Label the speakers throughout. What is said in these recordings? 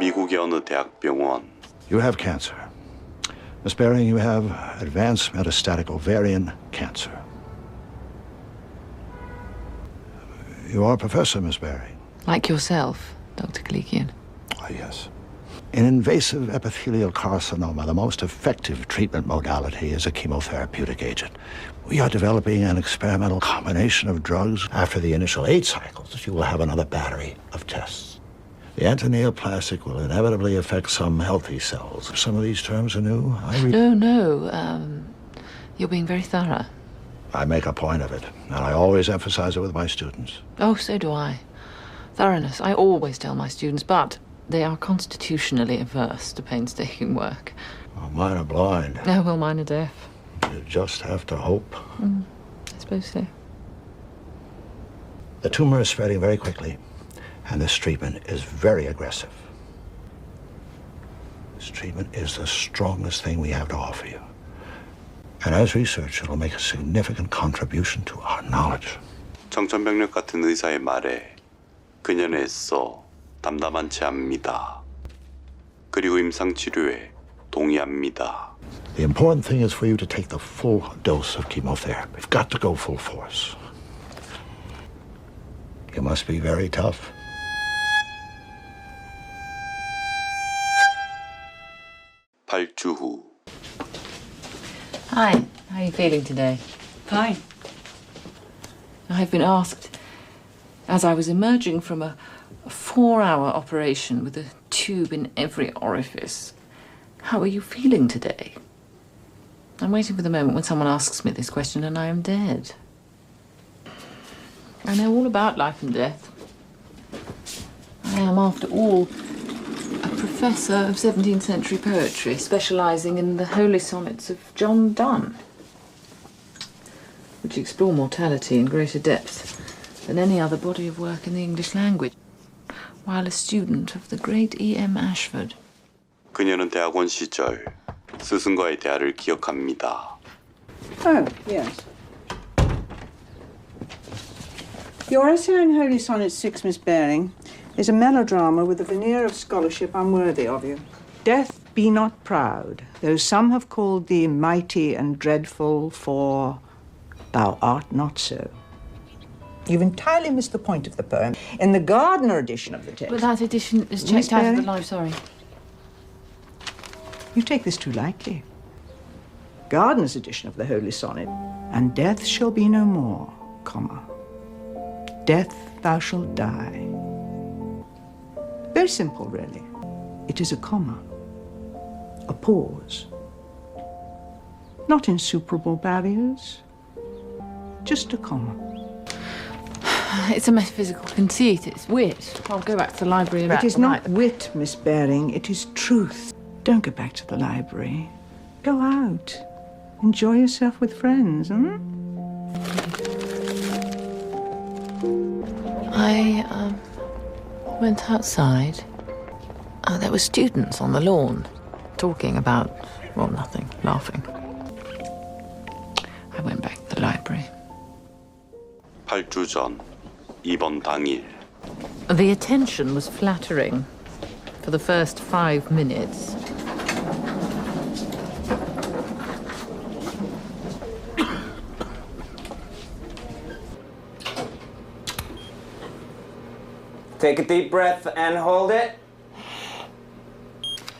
Speaker 1: 미국의 어느 대학병원.
Speaker 2: You have cancer. Miss Baring, you have advanced metastatic ovarian cancer. You are a professor, Miss Baring.
Speaker 3: Like yourself, Dr. Kalikian.
Speaker 2: Oh, yes. In invasive epithelial carcinoma, the most effective treatment modality is a chemotherapeutic agent. We are developing an experimental combination of drugs. After the initial 8 cycles, you will have another battery of tests. The antineoplastic will inevitably affect some healthy cells. Some of these terms are new.
Speaker 3: No. You're being very thorough.
Speaker 2: I make a point of it, and I always emphasize it with my students.
Speaker 3: Oh, so do I. Thoroughness, I always tell my students, but they are constitutionally averse to painstaking work.
Speaker 2: Well, mine are blind.
Speaker 3: Oh, well, mine are deaf.
Speaker 2: You just have to hope.
Speaker 3: I suppose so.
Speaker 2: The tumor is spreading very quickly, and this treatment is very aggressive. This treatment is the strongest thing we have to offer you. And as research, it'll make a significant contribution to our knowledge.
Speaker 1: 정천벽력 같은 의사의 말에 그녀는 애써 담담한 채 합니다. 그리고 임상치료에 동의합니다.
Speaker 2: The important thing is for you to take the full dose of chemotherapy. You've got to go full force. You must be very tough.
Speaker 1: 발주 후.
Speaker 3: Hi, how are you feeling today?
Speaker 4: Fine.
Speaker 3: I've been asked, as I was emerging from a 4-hour operation with a tube in every orifice, how are you feeling today? I'm waiting for the moment when someone asks me this question and I am dead. I know all about life and death. I am, after all, a professor of 17th century poetry, specialising in the holy sonnets of John Donne, which explore mortality in greater depth than any other body of work in the English language, while a student of the great E.M. Ashford.
Speaker 1: 그녀는 대학원 시절 스승과의 대화를 기억합니다.
Speaker 4: Oh, yes. Your essay on Holy Sonnet 6, Miss Baring, is a melodrama with a veneer of scholarship unworthy of you. Death, be not proud, though some have called thee mighty and dreadful, for thou art not so. You've entirely missed the point of the poem. In the Gardner edition of the text...
Speaker 3: But that edition is checked out of the life, sorry.
Speaker 4: You take this too lightly. Gardner's edition of the Holy Sonnet, and death shall be no more, comma. Death thou shalt die. Very simple, really. It is a comma, a pause. Not insuperable barriers, just a comma.
Speaker 3: It's a metaphysical conceit, it's wit. I'll go back to the library and...
Speaker 4: It is not wit, Miss Baring, it is truth. Don't go back to the library. Go out. Enjoy yourself with friends,
Speaker 3: I went outside. There were students on the lawn, talking about, well, nothing, laughing. I went back to the library.
Speaker 1: 8주 전, 입원 당일.
Speaker 3: The attention was flattering for the first 5 minutes.
Speaker 5: Take a deep breath and hold it.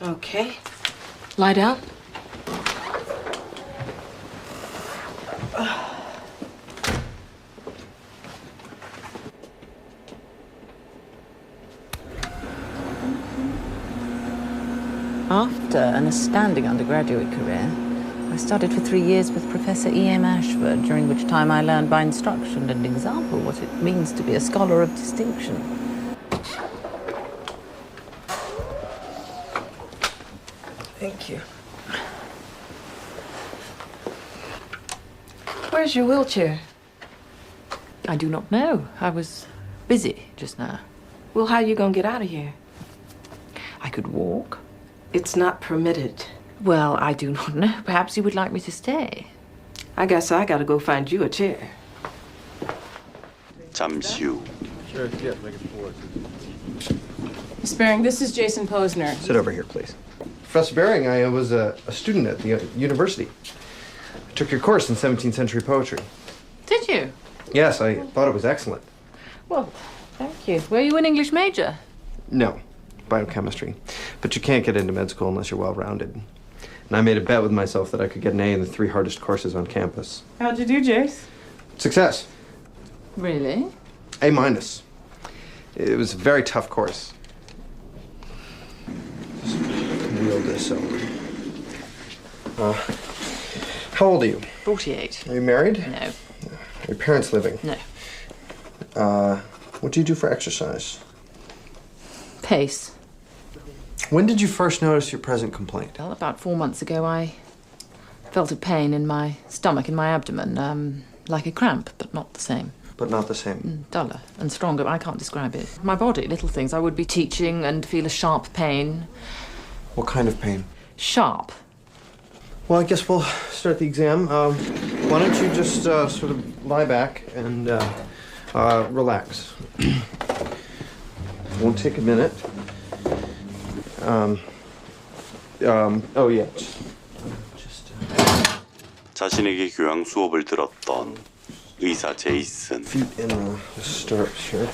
Speaker 4: Okay.
Speaker 3: Lie down. After an astounding undergraduate career, I studied for 3 years with Professor E.M. Ashford, during which time I learned by instruction and example what it means to be a scholar of distinction.
Speaker 4: Thank you. Where's your wheelchair?
Speaker 3: I do not know. I was busy just now.
Speaker 6: Well, how are you gonna get out of here?
Speaker 3: I could walk.
Speaker 6: It's not permitted.
Speaker 3: Well, I do not know. Perhaps you would like me to stay.
Speaker 6: I guess I gotta go find you a chair.
Speaker 1: 잠시 후.
Speaker 7: Sure, yeah, make it forward. Miss Baring, this is Jason Posner.
Speaker 8: Sit over here, please. Professor Baring, I was a student at the university. I took your course in 17th century poetry.
Speaker 3: Did you?
Speaker 8: Yes, I thought it was excellent.
Speaker 3: Well, thank you. Were you an English major?
Speaker 8: No, biochemistry. But you can't get into med school unless you're well-rounded. And I made a bet with myself that I could get an A in the 3 hardest courses on campus.
Speaker 7: How'd you do, Jace?
Speaker 8: Success.
Speaker 3: Really?
Speaker 8: A minus. It was a very tough course. Just wheel this over. How old are you?
Speaker 3: 48.
Speaker 8: Are you married?
Speaker 3: No.
Speaker 8: Are your parents living?
Speaker 3: No.
Speaker 8: What do you do for exercise?
Speaker 3: Pace.
Speaker 8: When did you first notice your present complaint?
Speaker 3: Well, about 4 months ago, I felt a pain in my stomach, in my abdomen, like a cramp, but not the same.
Speaker 8: But not the same.
Speaker 3: Duller and stronger, but I can't describe it. My body, little things. I would be teaching and feel a sharp pain.
Speaker 8: What kind of pain?
Speaker 3: Sharp.
Speaker 8: Well, I guess we'll start the exam. Why don't you just sort of lie back and relax. Won't take a minute. Oh yeah.
Speaker 1: 자신에게 교양수업을 들었던 의사 제이슨.
Speaker 8: Feet in the stirrups here.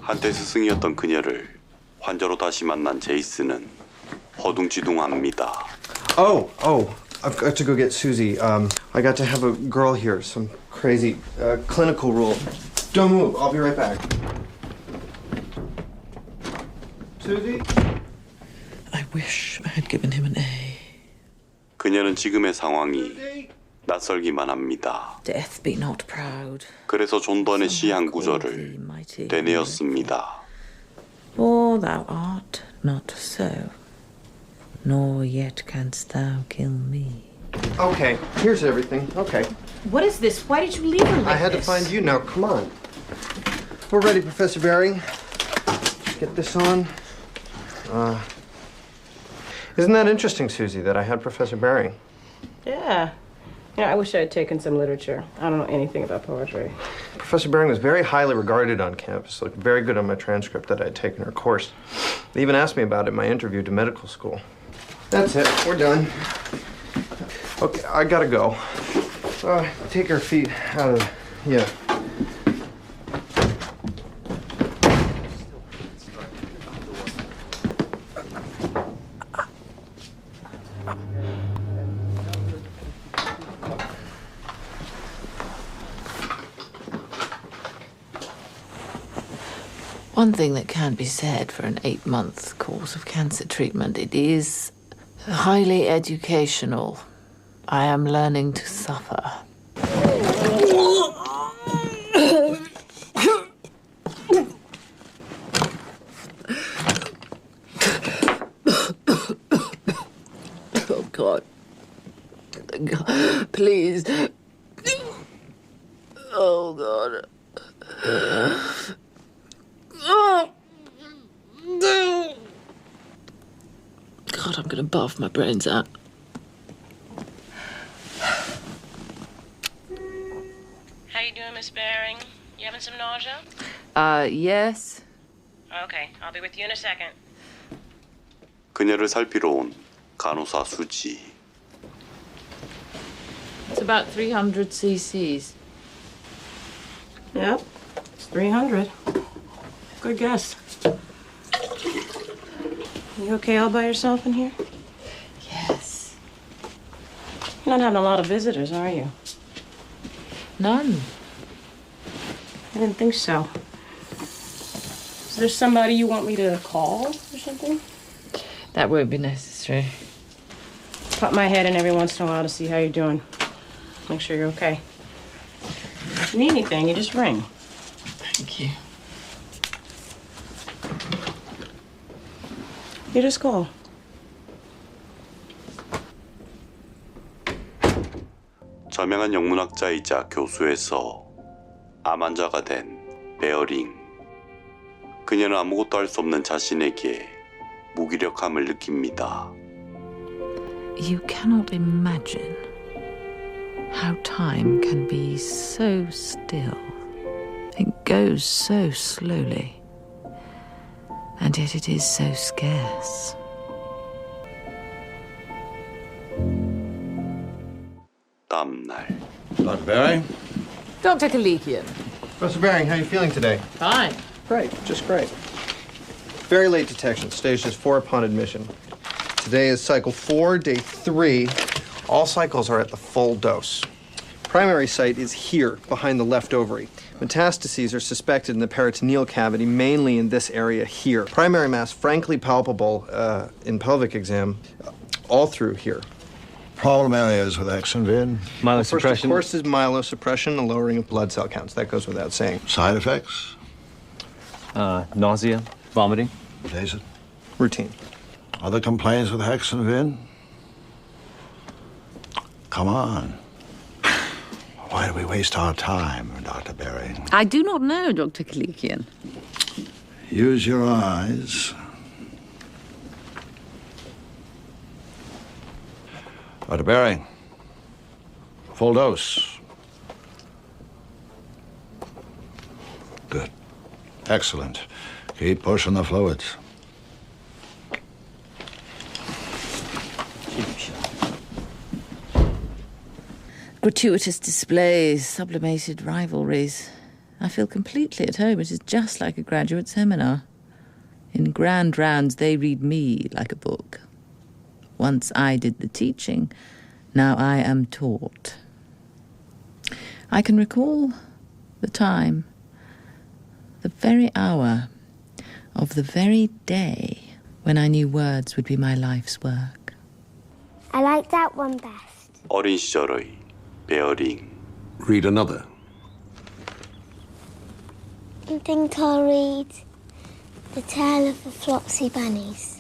Speaker 1: 한때 스승이었던 그녀를 환자로 다시 만난 제이슨은 허둥지둥합니다.
Speaker 8: Oh, I've got to go get Susie. I got to have a girl here. Some crazy clinical rule. Don't move. I'll be right back. Susie?
Speaker 3: I wish I had given him an A.
Speaker 1: 그녀는 지금의 상황이 낯설기만 합니다.
Speaker 3: Death be not proud.
Speaker 1: 그래서 존던의 시 한 구절을 되뇌었습니다.
Speaker 3: For thou art not so, nor yet canst thou kill me.
Speaker 8: Okay, here's everything. Okay.
Speaker 7: What is this? Why did you leave her like
Speaker 8: I had to find you now. Come on. We're ready, Professor Baring. Get this on. Isn't that interesting, Susie, that I had Professor Baring?
Speaker 7: Yeah. Yeah, I wish I had taken some literature. I don't know anything about poetry.
Speaker 8: Professor Baring was very highly regarded on campus, looked very good on my transcript that I had taken her course. They even asked me about it in my interview to medical school. That's it. We're done. Okay, I gotta go. Take her feet out of... Yeah.
Speaker 3: One thing that can be said for an 8-month course of cancer treatment, it is highly educational. I am learning to suffer. Oh, God. Please. Oh, God. God, I'm gonna barf my brains out.
Speaker 9: How you doing, Miss Baring? You having some nausea?
Speaker 3: Yes.
Speaker 9: Okay, I'll be with you in a second.
Speaker 1: 그녀를 살피러 온 간호사 수지.
Speaker 3: It's about 300 cc's.
Speaker 7: Yep. It's 300. Good guess. You okay all by yourself in here?
Speaker 3: Yes.
Speaker 7: You're not having a lot of visitors, are you?
Speaker 3: None.
Speaker 7: I didn't think so. Is there somebody you want me to call or something?
Speaker 3: That won't be necessary.
Speaker 7: Pop my head in every once in a while to see how you're doing. Make sure you're okay. If you need anything, you just ring.
Speaker 3: Thank you.
Speaker 7: You just call.
Speaker 1: 저명한 영문학자이자 교수에서 암 환자가 된 베어링. 그녀는 아무것도 할 수 없는 자신에게 무기력함을 느낍니다.
Speaker 3: You cannot imagine how time can be so still. It goes so slowly. And yet it is so scarce.
Speaker 1: 다음날
Speaker 2: Dr. Berry?
Speaker 7: Dr. Kalikian.
Speaker 8: Professor Baring, how are you feeling today?
Speaker 7: Fine.
Speaker 8: Great, just great. Very late detection, stage is 4 upon admission. Today is cycle 4, day 3. All cycles are at the full dose. Primary site is here, behind the left ovary. Metastases are suspected in the peritoneal cavity, mainly in this area here. Primary mass, frankly palpable in pelvic exam, all through here.
Speaker 2: Problem areas with X and VIN.
Speaker 8: First, of course, is myelosuppression and lowering of blood cell counts. That goes without saying.
Speaker 2: Side effects?
Speaker 10: Nausea, vomiting.
Speaker 2: Jason?
Speaker 8: Routine.
Speaker 2: Other complaints with X and VIN? Come on. Why do we waste our time, Dr. Berry?
Speaker 3: I do not know, Dr. Kalikian.
Speaker 2: Use your eyes. Dr. Berry, full dose. Good. Excellent. Keep pushing the fluids.
Speaker 3: Gratuitous displays, sublimated rivalries. I feel completely at home. It is just like a graduate seminar. In grand rounds, they read me like a book. Once I did the teaching, now I am taught. I can recall the time, the very hour of the very day when I knew words would be my life's work.
Speaker 11: I like that one best.
Speaker 1: 어린 시절의 베어링.
Speaker 12: Read another.
Speaker 11: I think I'll read The Tale of the Flopsy Bunnies.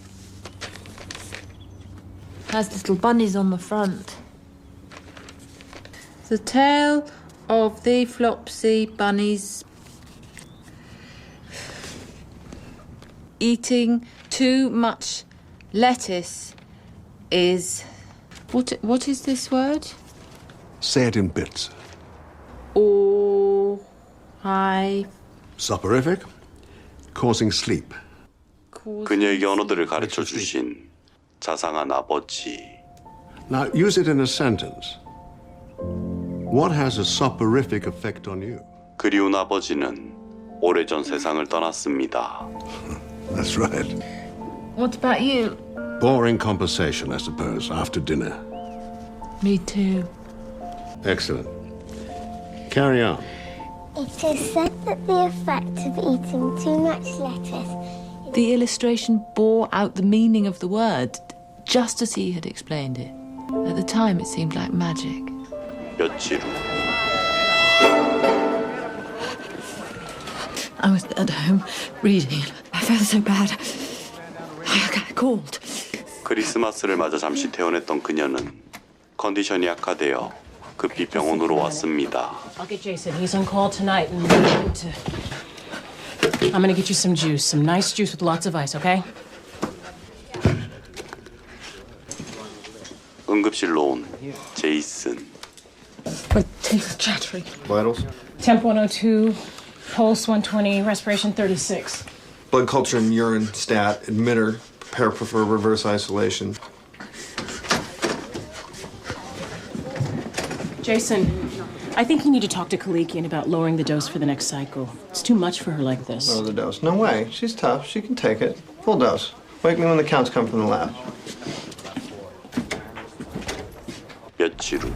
Speaker 3: Has little bunnies on the front. The Tale of the Flopsy Bunnies. Eating too much lettuce is... What is this word?
Speaker 12: Say it in bits. Soporific, causing sleep.
Speaker 1: 그녀에게 언어들을 가르쳐 주신 자상한 아버지.
Speaker 12: Now use it in a sentence. What has a soporific effect on you?
Speaker 1: 그리운 아버지는 오래전 세상을 떠났습니다.
Speaker 12: That's right.
Speaker 3: What about you?
Speaker 12: Boring conversation, I suppose, after dinner.
Speaker 3: Me too.
Speaker 12: Excellent. Carry on.
Speaker 11: It is said that the effect of eating too much lettuce...
Speaker 3: The illustration bore out the meaning of the word, just as he had explained it. At the time, it seemed like magic.
Speaker 1: 며칠 후.
Speaker 3: I was at home reading. I felt so bad. I got cold.
Speaker 1: 크리스마스를 맞아 잠시 퇴원했던 그녀는 컨디션이 악화되어 급히 병원으로 왔습니다.
Speaker 7: I'll get Jason. He's on call tonight. And I'm gonna get you some juice. Some nice juice with lots of ice, okay?
Speaker 1: 응급실로 온 제이슨.
Speaker 7: My teeth are chattering.
Speaker 8: Vitals?
Speaker 7: Temp 102, pulse 120, respiration 36.
Speaker 8: Blood culture and urine, stat, admitter, prepare for reverse isolation.
Speaker 7: Jason, I think you need to talk to Kalikian about lowering the dose for the next cycle. It's too much for her like this.
Speaker 8: Lower the dose. No way. She's tough. She can take it. Full dose. Wake me when the counts come from the lab.
Speaker 1: 며칠 후.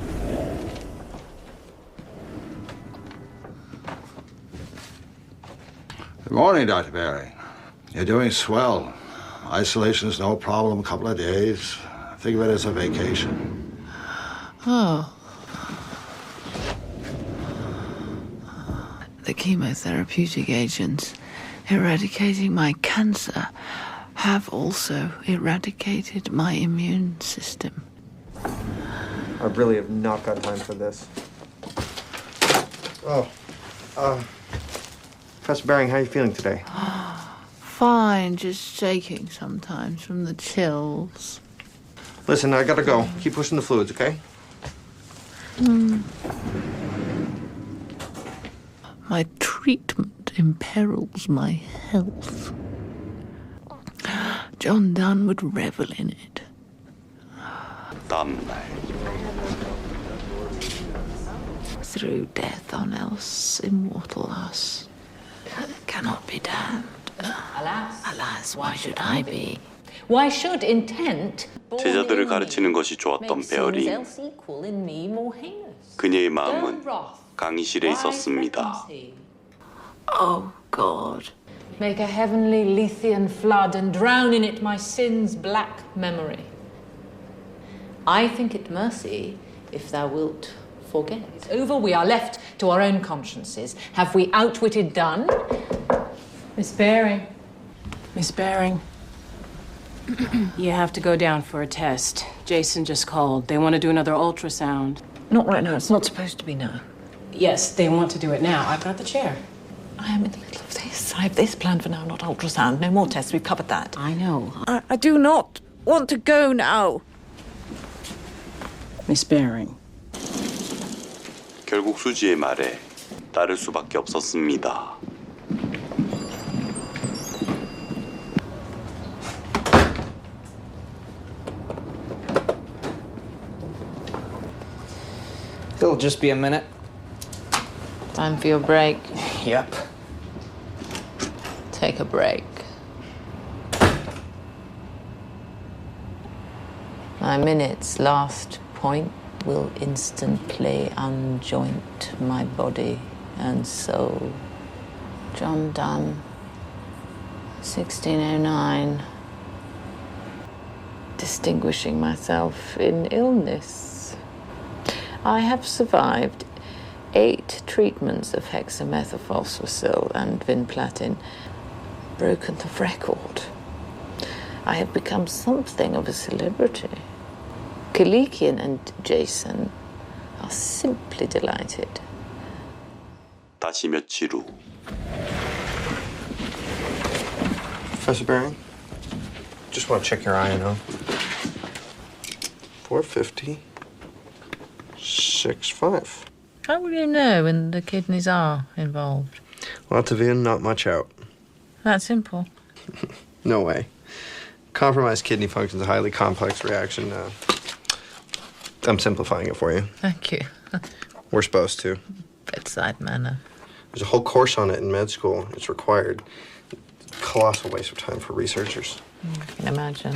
Speaker 2: Good morning, Dr. Berry. You're doing swell. Isolation is no problem, a couple of days. Think of it as a vacation.
Speaker 3: Oh. The chemotherapeutic agents eradicating my cancer have also eradicated my immune system.
Speaker 8: I really have not got time for this. Professor Baring, how are you feeling today?
Speaker 3: Fine, just shaking sometimes from the chills.
Speaker 8: Listen, I gotta go. Keep pushing the fluids, okay?
Speaker 3: My treatment imperils my health. John Donne would revel in it.
Speaker 1: 다음 날
Speaker 3: Through death on else immortal us cannot be damned. Alas, why should I be? Why should intent?
Speaker 1: 제자들을 가르치는 것이 좋았던 베어린. 그녀의 마음은 강의실에 있었습니다.
Speaker 3: Oh God, make a heavenly Lethean flood and drown in it my sin's black memory. I think it mercy if thou wilt forget. It's over, we are left to our own consciences. Have we outwitted done?
Speaker 7: Miss Baring. Miss Baring. You have to go down for a test. Jason just called. They want to do another ultrasound.
Speaker 3: Not right now, it's not supposed to be now.
Speaker 7: Yes, they want to do it now. I've got the chair.
Speaker 3: I am in the middle of this. I have this planned for now, not ultrasound. No more tests, we've covered that.
Speaker 7: I know.
Speaker 3: I do not want to go now.
Speaker 7: Miss Baring.
Speaker 1: 결국 수지의 말에 따를 수밖에 없었습니다.
Speaker 5: It'll just be a minute.
Speaker 3: Time for your break.
Speaker 5: Yep.
Speaker 3: Take a break. My minute's last point will instantly unjoint my body and soul. John Donne, 1609. Distinguishing myself in illness. I have survived 8 treatments of hexamethylphosphacil and vinplatin, broken the record. I have become something of a celebrity. Kalikian and Jason are simply delighted.
Speaker 1: 다시 며칠 후
Speaker 8: Professor Baring, just want to check your INO. 450, 65.
Speaker 3: How will you know when the kidneys are involved?
Speaker 8: Lots of in, not much out.
Speaker 3: That simple.
Speaker 8: No way. Compromised kidney function is a highly complex reaction. I'm simplifying it for you.
Speaker 3: Thank you.
Speaker 8: We're supposed to.
Speaker 3: Bedside manner.
Speaker 8: There's a whole course on it in med school. It's required. Colossal waste of time for researchers.
Speaker 3: I can imagine.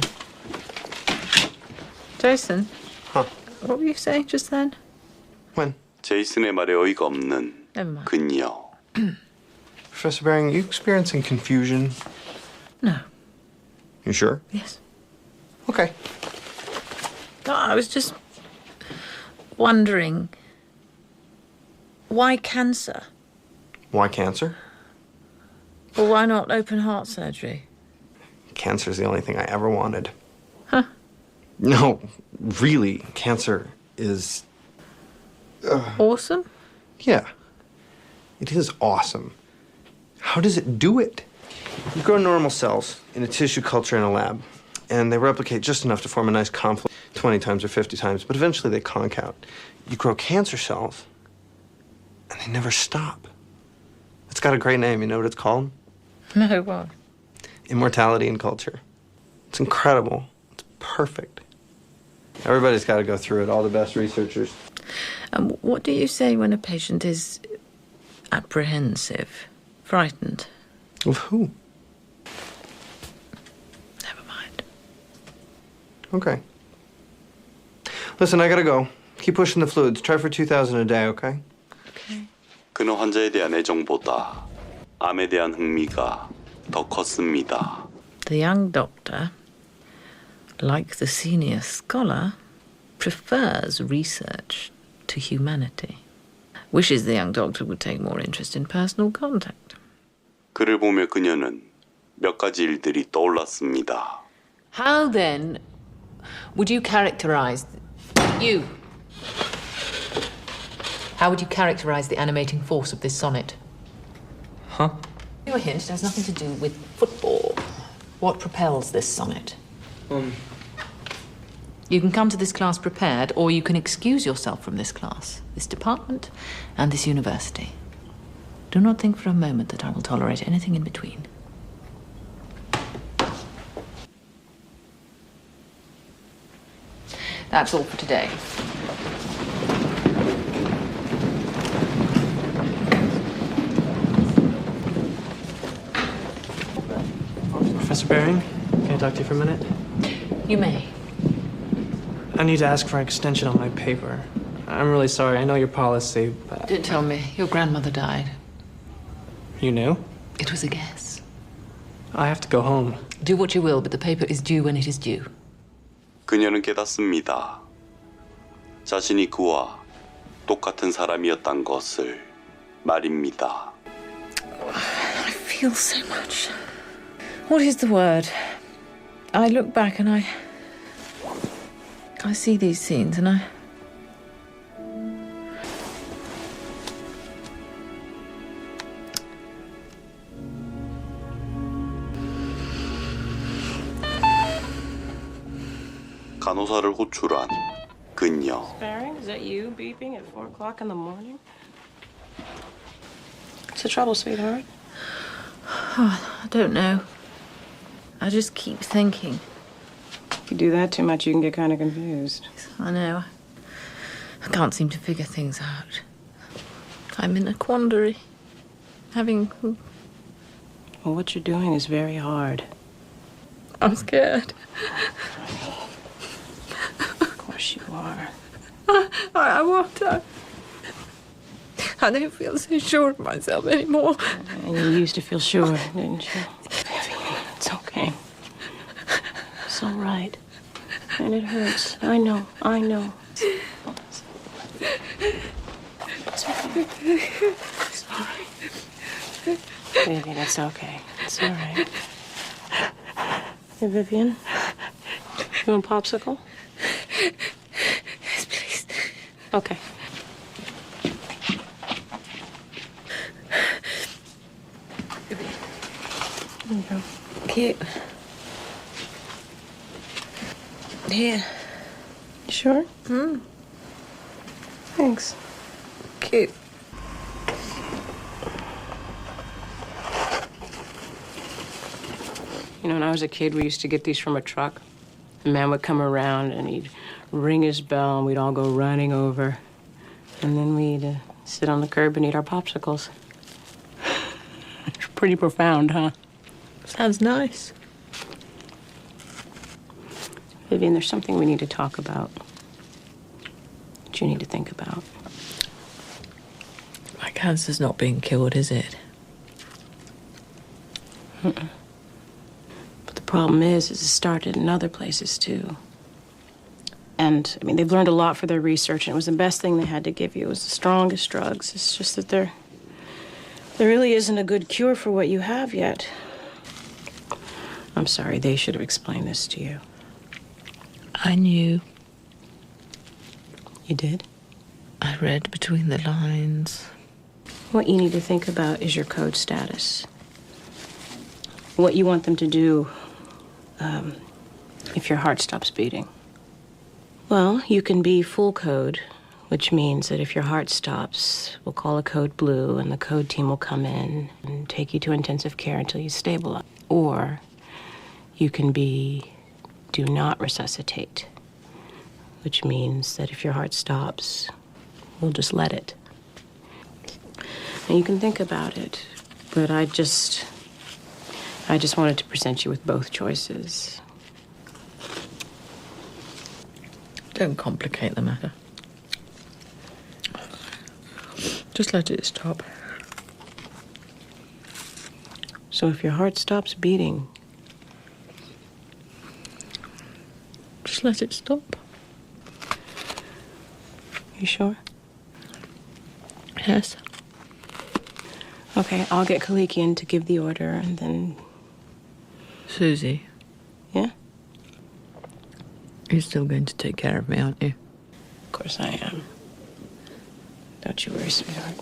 Speaker 3: Jason?
Speaker 8: Huh?
Speaker 3: What were you saying just then?
Speaker 8: When?
Speaker 1: 제이슨의 말에 어이가 없는
Speaker 3: Never mind.
Speaker 1: 그녀.
Speaker 8: Professor Baring, you experiencing confusion?
Speaker 3: No.
Speaker 8: You sure?
Speaker 3: Yes.
Speaker 8: Okay.
Speaker 3: No, I was just wondering, why cancer?
Speaker 8: Why cancer?
Speaker 3: Or why not open heart surgery?
Speaker 8: Cancer's the only thing I ever wanted.
Speaker 3: Huh.
Speaker 8: No, really, cancer is...
Speaker 3: Awesome?
Speaker 8: Yeah. It is awesome. How does it do it? You grow normal cells in a tissue culture in a lab, and they replicate just enough to form a nice conflict 20 times or 50 times, but eventually they conk out. You grow cancer cells, and they never stop. It's got a great name. You know what it's called?
Speaker 3: No, what?
Speaker 8: Immortality in culture. It's incredible. It's perfect. Everybody's got to go through it, all the best researchers.
Speaker 3: What do you say when a patient is apprehensive, frightened?
Speaker 8: Of who?
Speaker 3: Never mind.
Speaker 8: Okay. Listen, I gotta go. Keep pushing the fluids. Try for 2,000 a day, okay?
Speaker 3: Okay.
Speaker 1: 그는 환자에 대한 애정보다 암에 대한 흥미가 더 컸습니다.
Speaker 3: The young doctor, like the senior scholar, prefers research to humanity. Wishes the young doctor would take more interest in personal contact.
Speaker 1: 그를 보며 그녀는 몇 가지 일들이 떠올랐습니다.
Speaker 3: How then would you characterize you? How would you characterize the animating force of this sonnet?
Speaker 5: Huh?
Speaker 3: Your hint has nothing to do with football. What propels this sonnet? You can come to this class prepared, or you can excuse yourself from this class, this department, and this university. Do not think for a moment that I will tolerate anything in between. That's all for today.
Speaker 13: Professor Baring, can I talk to you for a minute?
Speaker 3: You may.
Speaker 13: I need to ask for an extension on my paper. I'm really sorry. I know your policy, but...
Speaker 3: Don't tell me. Your grandmother died.
Speaker 13: You knew?
Speaker 3: It was a guess.
Speaker 13: I have to go home.
Speaker 3: Do what you will, but the paper is due when it is due.
Speaker 1: 그녀는 깨닫습니다. 자신이 그와 똑같은 사람이었단 것을 말입니다.
Speaker 3: I feel so much. What is the word? I look back and I see these scenes and I...
Speaker 1: 간호사를 호출한 그녀.
Speaker 6: Baring, is that you beeping at 4 o'clock in the morning? What's the trouble, sweetheart?
Speaker 3: Oh, I don't know. I just keep thinking.
Speaker 6: If you do that too much, you can get kind of confused.
Speaker 3: I know. I can't seem to figure things out. I'm in a quandary. Having...
Speaker 6: Well, what you're doing is very hard.
Speaker 3: I'm scared.
Speaker 6: Of course you are.
Speaker 3: I won't. I don't feel so sure of myself anymore.
Speaker 6: And you used to feel sure, didn't you? It's okay. It's all right. And it hurts. I know. It's okay. It's all right. Vivian, it's okay. It's all right. Hey, Vivian. You want a popsicle?
Speaker 3: Yes, please.
Speaker 6: Okay. There you go.
Speaker 3: Cute. Here.
Speaker 6: Sure?
Speaker 3: Hmm.
Speaker 6: Thanks.
Speaker 3: Cute.
Speaker 6: You know, when I was a kid, we used to get these from a truck. The man would come around and he'd ring his bell and we'd all go running over. And then we'd sit on the curb and eat our popsicles. It's pretty profound, huh?
Speaker 3: Sounds nice.
Speaker 6: Vivian, there's something we need to talk about. That you need to think about.
Speaker 3: My cancer's not being cured, is it?
Speaker 6: Mm-mm. But the problem is it started in other places, too. And, I mean, they've learned a lot for their research, and it was the best thing they had to give you. It was the strongest drugs. It's just that there really isn't a good cure for what you have yet. I'm sorry, they should have explained this to you.
Speaker 3: I knew.
Speaker 6: You did?
Speaker 3: I read between the lines.
Speaker 6: What you need to think about is your code status. What you want them to do if your heart stops beating. Well, you can be full code, which means that if your heart stops, we'll call a code blue, and the code team will come in and take you to intensive care until you stabilize. Or you can be do not resuscitate, which means that if your heart stops, we'll just let it. And you can think about it, but I just wanted to present you with both choices.
Speaker 3: Don't complicate the matter. Just let it stop.
Speaker 6: So if your heart stops beating,
Speaker 3: just let it stop.
Speaker 6: You sure?
Speaker 3: Yes.
Speaker 6: Okay, I'll get Kaliki in to give the order, and then...
Speaker 3: Susie.
Speaker 6: Yeah?
Speaker 3: You're still going to take care of me, aren't you?
Speaker 6: Of course I am. Don't you worry, sweetheart.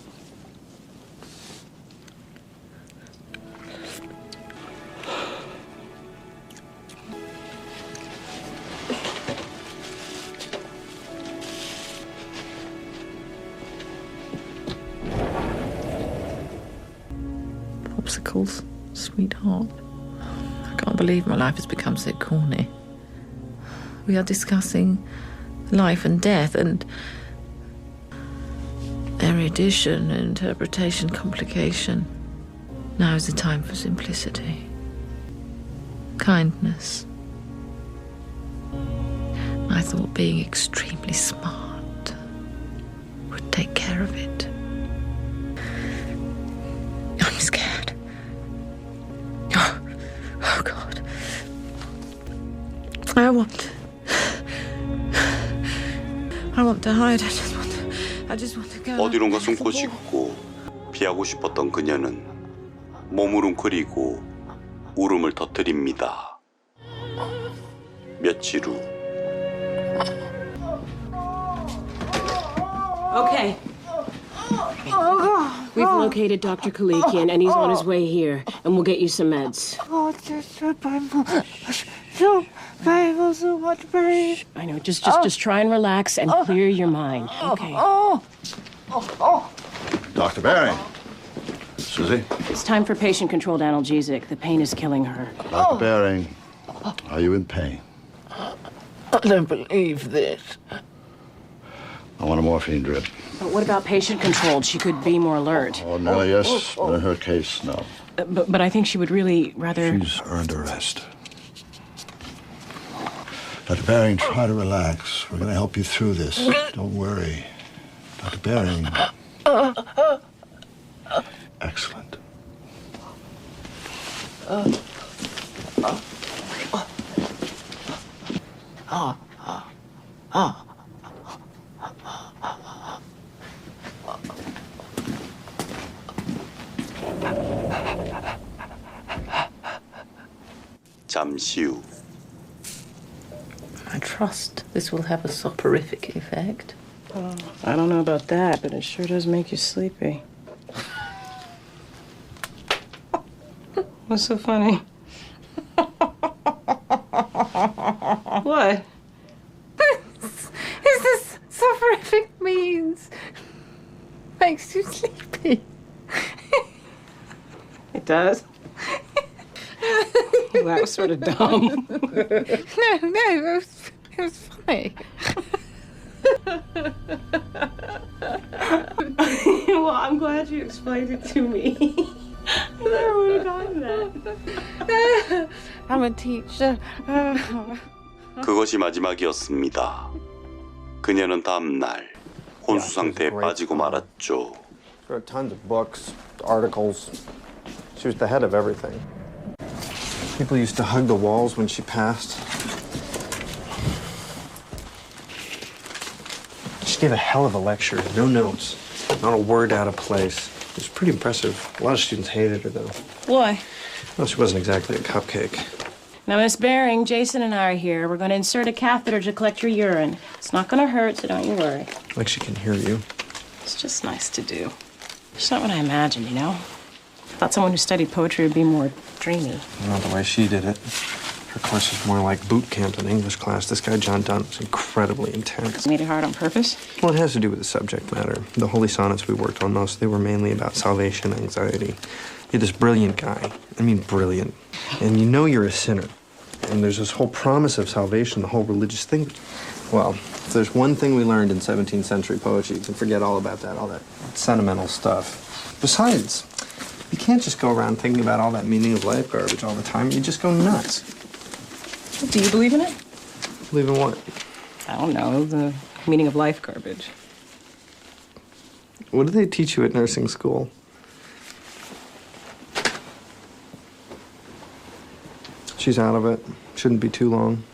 Speaker 3: Popsicles, sweetheart. I can't believe my life has become so corny. We are discussing life and death, and erudition, interpretation, complication. Now is the time for simplicity, kindness. I thought being extremely smart would take care of it. I'm scared. Oh God. I want to hide. I just want to go.
Speaker 1: 어디론가 숨고 싶고 피하고 싶었던 그녀는 몸을 웅크리고 울음을 터뜨립니다. 며칠 후.
Speaker 6: Okay. We've located Dr. Kalikian, and he's on his way here, and we'll get you some meds.
Speaker 11: Oh, just the Bible. So much pain.
Speaker 6: I know. Just try and relax and clear your mind. Okay.
Speaker 2: Dr. Baring. Susie?
Speaker 6: It's time for patient-controlled analgesic. The pain is killing her.
Speaker 2: Dr. Baring, are you in pain?
Speaker 3: I don't believe this.
Speaker 2: I want a morphine drip.
Speaker 6: But what about patient-controlled? She could be more alert.
Speaker 2: Ordinarily, yes. But in her case, no.
Speaker 6: But I think she would really rather...
Speaker 2: She's earned a rest. Dr. Baring, try to relax. We're going to help you through this. Don't worry. Dr. Baring. Excellent.
Speaker 1: 잠시 후.
Speaker 3: I trust this will have a soporific effect.
Speaker 6: I don't know about that, but it sure does make you sleepy. What's so funny? What?
Speaker 3: Is this soporific means makes you sleepy?
Speaker 6: It does? Well, that was sort of dumb.
Speaker 3: No, it was funny.
Speaker 6: Well, I'm glad you explained it to me. I never would have gotten that.
Speaker 3: I'm a teacher.
Speaker 1: 그것이 마지막이었습니다. 그녀는 다음 날 혼수 상태에 빠지고 말았죠.
Speaker 8: There were tons of books, articles. She was the head of everything. People used to hug the walls when she passed. She gave a hell of a lecture. No notes. Not a word out of place. It was pretty impressive. A lot of students hated her, though.
Speaker 6: Why?
Speaker 8: Well, she wasn't exactly a cupcake.
Speaker 6: Now, Miss Baring, Jason and I are here. We're going to insert a catheter to collect your urine. It's not going to hurt, so don't you worry.
Speaker 8: Like she can hear you.
Speaker 6: It's just nice to do. It's not what I imagined, you know? I thought someone who studied poetry would be more dreamy.
Speaker 8: Not the way she did it. Her course was more like boot camp in English class. This guy, John Dunn, was incredibly intense.
Speaker 6: Made it hard on purpose?
Speaker 8: Well, it has to do with the subject matter. The holy sonnets we worked on most, they were mainly about salvation anxiety. You're this brilliant guy. I mean, brilliant. And you know you're a sinner. And there's this whole promise of salvation, the whole religious thing. Well, if there's one thing we learned in 17th century poetry, you can forget all about that, all that sentimental stuff. Besides, you can't just go around thinking about all that meaning of life garbage all the time. You just go nuts.
Speaker 6: Do you believe in it?
Speaker 8: Believe in what?
Speaker 6: I don't know, the meaning of life garbage.
Speaker 8: What do they teach you at nursing school? She's out of it. Shouldn't be too long.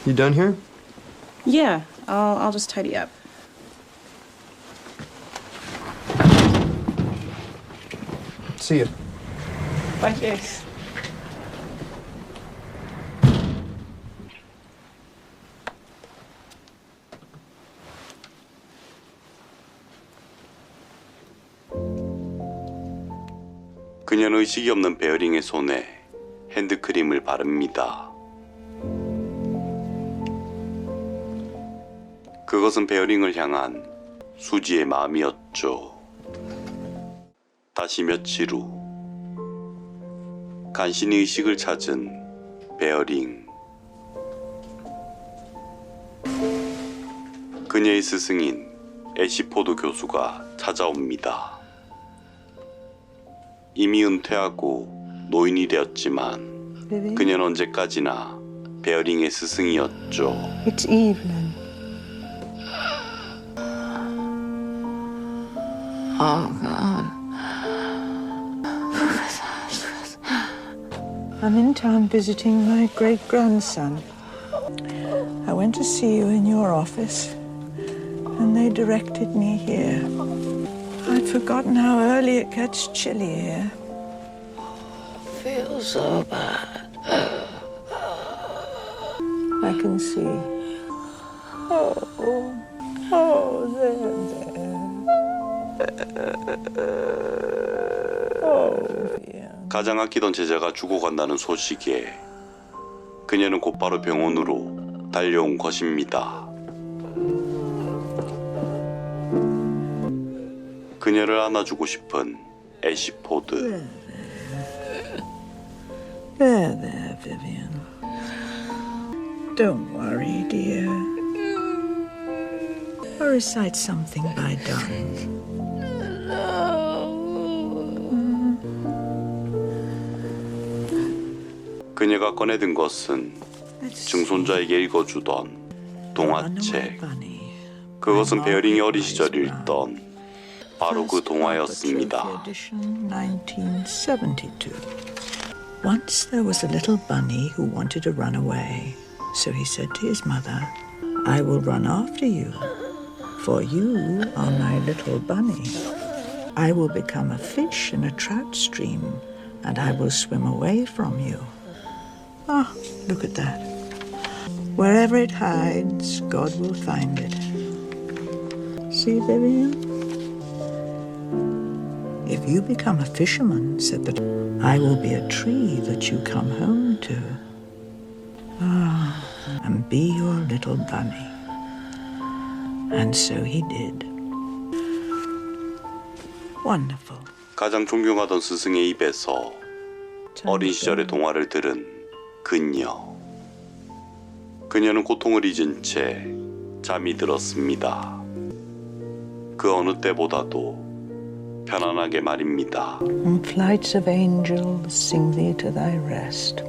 Speaker 8: You done here?
Speaker 6: Yeah, I'll just tidy up.
Speaker 8: See you.
Speaker 6: Bye, Jace.
Speaker 1: 그녀는 의식이 없는 베어링의 손에 핸드크림을 바릅니다. 그것은 베어링을 향한 수지의 마음이었죠. 다시 며칠 후 간신히 의식을 찾은 베어링. 그녀의 스승인 애시포드 교수가 찾아옵니다. 이미 은퇴하고 노인이 되었지만 그녀는 언제까지나 베어링의 스승이었죠.
Speaker 4: It's evening.
Speaker 3: Oh, God.
Speaker 4: I'm in town visiting my great-grandson. I went to see you in your office, and they directed me here. I'd forgotten how early it gets chilly here.
Speaker 3: Feels so bad.
Speaker 4: I can see.
Speaker 1: 가장 아끼던 제자가 죽어간다는 소식에 그녀는 곧바로 병원으로 달려온 것입니다. 그녀를 안아주고 싶은 애시포드.
Speaker 4: There, Vivian. Don't worry, dear. I'll recite something by Donne.
Speaker 1: 그녀가 꺼내든 것은 증손자에게 읽어주던 동화책. 그것은 베어링이 어린 시절 읽던 바로 그 동화였습니다.
Speaker 4: Once there was a little bunny who wanted to run away. So he said to his mother, I will run after you, for you are my little bunny. I will become a fish in a trout stream, and I will swim away from you. Ah, look at that. Wherever it hides, God will find it. See, Vivian? If you become a fisherman, said the I will be a tree that you come home to. Ah, and be your little bunny. And so he did. Wonderful.
Speaker 1: 가장 존경하던 스승의 입에서 어린 시절의 동화를 들은 그녀. 그녀는 고통을 잊은 채 잠이 들었습니다. 그 어느 때보다도 편안하게 말입니다.
Speaker 4: Flights of angels sing thee to thy rest.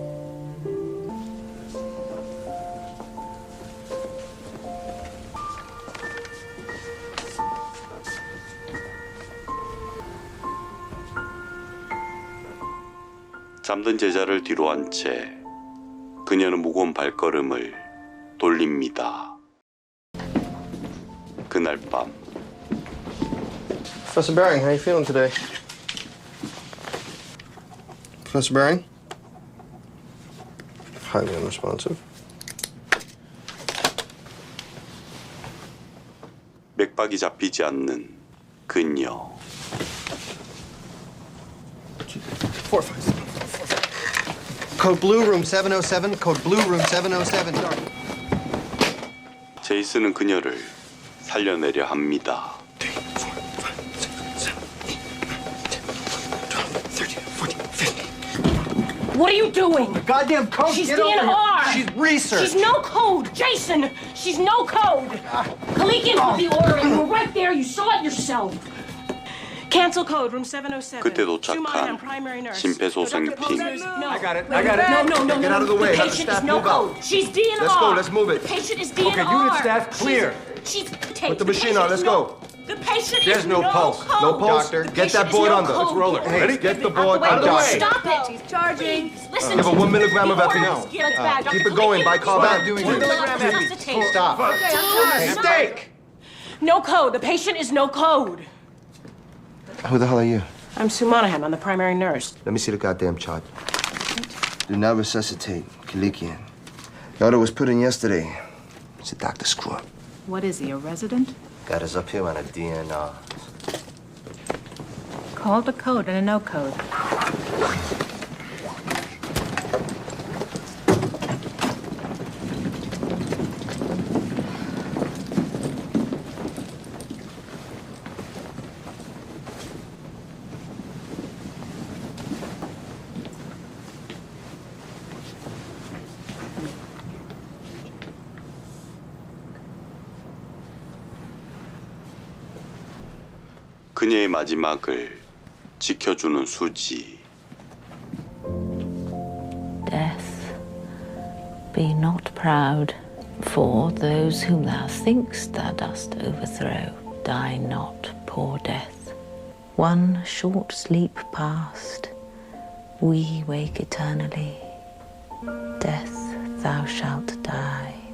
Speaker 1: 잠든 제자를 뒤로 한 채 그녀는 무거운 발걸음을 돌립니다. 그날 밤.
Speaker 8: Professor Baring, how are you feeling today? Professor Baring? Highly unresponsive.
Speaker 1: 맥박이 잡히지 않는 그녀.
Speaker 8: 4, 5, 6. Code blue, room 707. Code blue, room 707.
Speaker 1: 제이슨은 그녀를 살려내려 합니다.
Speaker 8: 3, 4, 5, 6, 7, 8, 9, 10, 11, 12, 13, 14, 15.
Speaker 7: What are you doing?
Speaker 8: Goddamn code!
Speaker 7: She's
Speaker 8: Get over
Speaker 7: DNR.
Speaker 8: here. She's research.
Speaker 7: She's no code, Jason. She's no code. Kalikian put the order in. You were right there. You saw it yourself. Cancel code, room 707.
Speaker 1: 그때 도착한 심폐소생팀.
Speaker 8: I got it. I got it.
Speaker 7: No.
Speaker 8: Get out of the way.
Speaker 7: The
Speaker 8: Have the
Speaker 7: patient
Speaker 8: staff
Speaker 7: is no
Speaker 8: move out.
Speaker 7: code. She's DNR.
Speaker 8: Let's go. Let's move it.
Speaker 7: The patient is DNR.
Speaker 8: Okay, unit staff, clear.
Speaker 7: She's
Speaker 8: Put the machine on. Let's go.
Speaker 7: The patient
Speaker 8: There's
Speaker 7: is
Speaker 8: no pulse.
Speaker 7: code.
Speaker 8: No pulse.
Speaker 7: The
Speaker 8: Get that
Speaker 7: patient
Speaker 8: board
Speaker 7: is no
Speaker 8: under. Let's
Speaker 7: code.
Speaker 8: roll it. Hey,
Speaker 7: Ready?
Speaker 8: get the board
Speaker 7: Out
Speaker 8: under.
Speaker 7: Stop it. He's charging. Listen
Speaker 8: Give
Speaker 7: to
Speaker 8: her 1
Speaker 7: me.
Speaker 8: milligram of
Speaker 7: The
Speaker 8: epi
Speaker 7: orders
Speaker 8: now.
Speaker 7: give it back.
Speaker 8: Keep it going. By call back.
Speaker 7: Do
Speaker 8: 1 milligram epi. Stop. Mistake.
Speaker 7: No code. The patient is no code.
Speaker 14: Who the hell are you?
Speaker 7: I'm Sue Monahan. I'm the primary nurse.
Speaker 14: Let me see the goddamn chart. Do not resuscitate. Kalikian. The order was put in yesterday. It's a doctor screw up.
Speaker 15: What is he, a resident?
Speaker 14: Got us up here on a DNR.
Speaker 15: Called a code and a no code.
Speaker 1: 그녀의 마지막을 지켜주는 수지.
Speaker 16: Death, be not proud, for those whom thou think'st thou dost overthrow, die not, poor death. One short sleep past, we wake eternally. Death, thou shalt die.